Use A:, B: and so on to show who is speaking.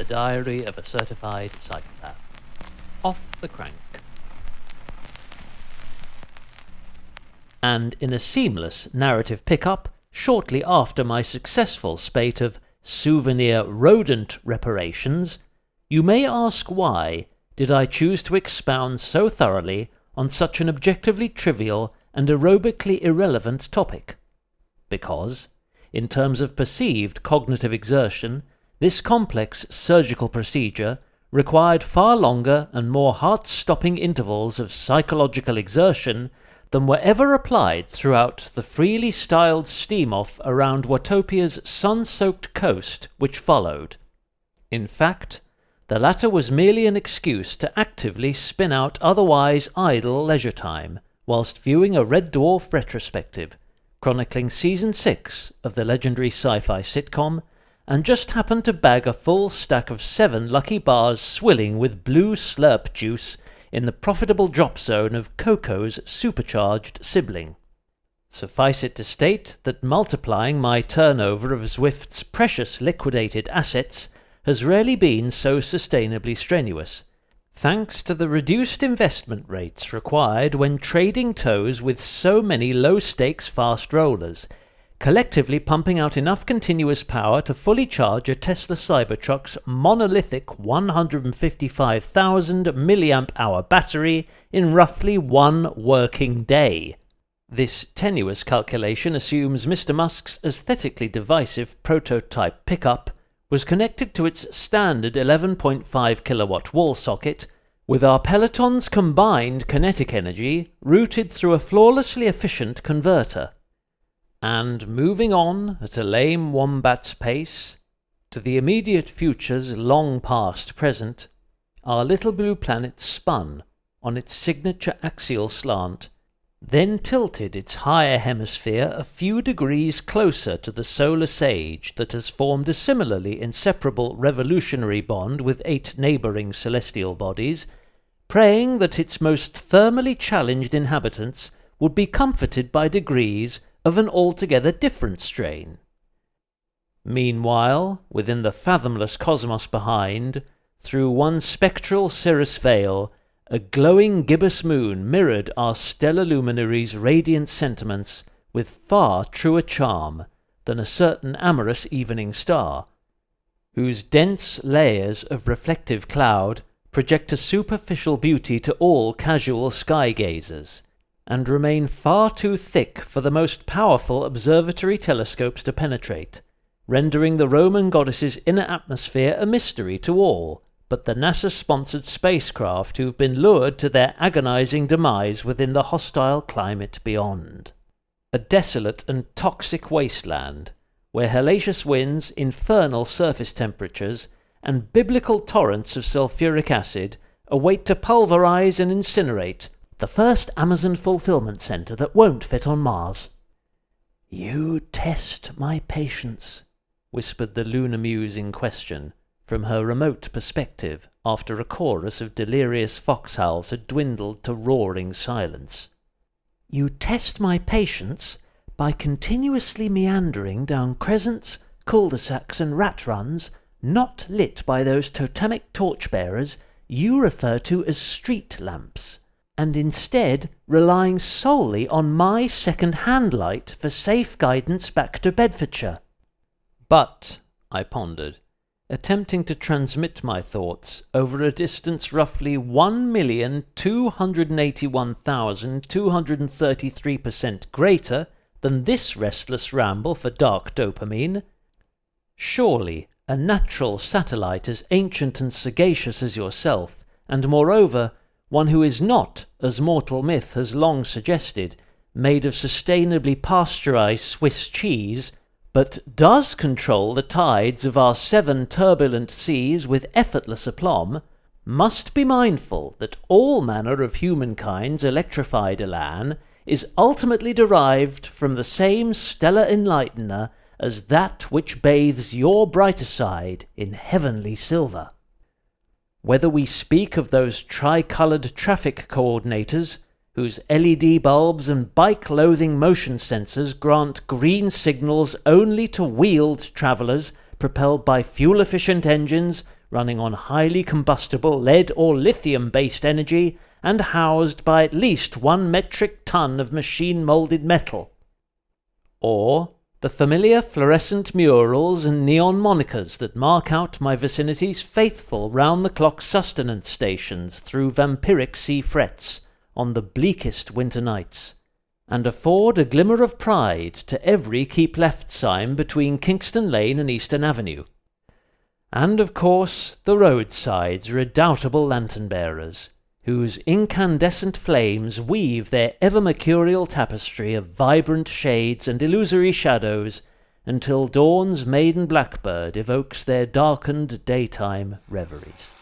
A: The Diary of a Certified Psychopath. Off the crank. And in a seamless narrative pickup, shortly after my successful spate of souvenir rodent reparations, you may ask why did I choose to expound so thoroughly on such an objectively trivial and aerobically irrelevant topic. Because, in terms of perceived cognitive exertion, this complex surgical procedure required far longer and more heart-stopping intervals of psychological exertion than were ever applied throughout the freely styled steam-off around Watopia's sun-soaked coast which followed. In fact, the latter was merely an excuse to actively spin out otherwise idle leisure time, whilst viewing a Red Dwarf retrospective, chronicling Season 6 of the legendary sci-fi sitcom, and just happened to bag a full stack of 7 lucky bars swilling with blue slurp juice in the profitable drop zone of Coco's supercharged sibling. Suffice it to state that multiplying my turnover of Zwift's precious liquidated assets has rarely been so sustainably strenuous, thanks to the reduced investment rates required when trading toes with so many low-stakes fast rollers, collectively pumping out enough continuous power to fully charge a Tesla Cybertruck's monolithic 155,000 mAh battery in roughly 1 working day. This tenuous calculation assumes Mr. Musk's aesthetically divisive prototype pickup was connected to its standard 11.5 kilowatt wall socket, with our Peloton's combined kinetic energy routed through a flawlessly efficient converter. And moving on at a lame wombat's pace, to the immediate future's long past present, our little blue planet spun on its signature axial slant, then tilted its higher hemisphere a few degrees closer to the solar sage that has formed a similarly inseparable revolutionary bond with 8 neighbouring celestial bodies, praying that its most thermally challenged inhabitants would be comforted by degrees of an altogether different strain. Meanwhile, within the fathomless cosmos behind, through one spectral cirrus veil, a glowing gibbous moon mirrored our stellar luminary's radiant sentiments with far truer charm than a certain amorous evening star, whose dense layers of reflective cloud project a superficial beauty to all casual sky-gazers, and remain far too thick for the most powerful observatory telescopes to penetrate, rendering the Roman goddess's inner atmosphere a mystery to all but the NASA-sponsored spacecraft who've been lured to their agonizing demise within the hostile climate beyond. A desolate and toxic wasteland, where hellacious winds, infernal surface temperatures, and biblical torrents of sulfuric acid await to pulverize and incinerate the first Amazon fulfillment center that won't fit on Mars. "You test my patience," whispered the lunar muse in question, from her remote perspective after a chorus of delirious foxhowls had dwindled to roaring silence. "You test my patience by continuously meandering down crescents, cul-de-sacs and rat runs not lit by those totemic torchbearers you refer to as street lamps, and instead relying solely on my second-hand light for safe guidance back to Bedfordshire." "But," I pondered, attempting to transmit my thoughts over a distance roughly 1,281,233% greater than this restless ramble for dark dopamine, "surely a natural satellite as ancient and sagacious as yourself, and moreover one who is not, as mortal myth has long suggested, made of sustainably pasteurized Swiss cheese, but does control the tides of our 7 turbulent seas with effortless aplomb, must be mindful that all manner of humankind's electrified elan is ultimately derived from the same stellar enlightener as that which bathes your brighter side in heavenly silver. Whether we speak of those tri-coloured traffic coordinators, whose LED bulbs and bike-loathing motion sensors grant green signals only to wheeled travellers propelled by fuel-efficient engines running on highly combustible lead or lithium-based energy, and housed by at least 1 metric ton of machine-moulded metal. Or the familiar fluorescent murals and neon monikers that mark out my vicinity's faithful round-the-clock sustenance stations through vampiric sea frets on the bleakest winter nights, and afford a glimmer of pride to every keep left sign between Kingston Lane and Eastern Avenue. And of course the roadside's redoubtable lantern-bearers, whose incandescent flames weave their ever-mercurial tapestry of vibrant shades and illusory shadows until dawn's maiden blackbird evokes their darkened daytime reveries.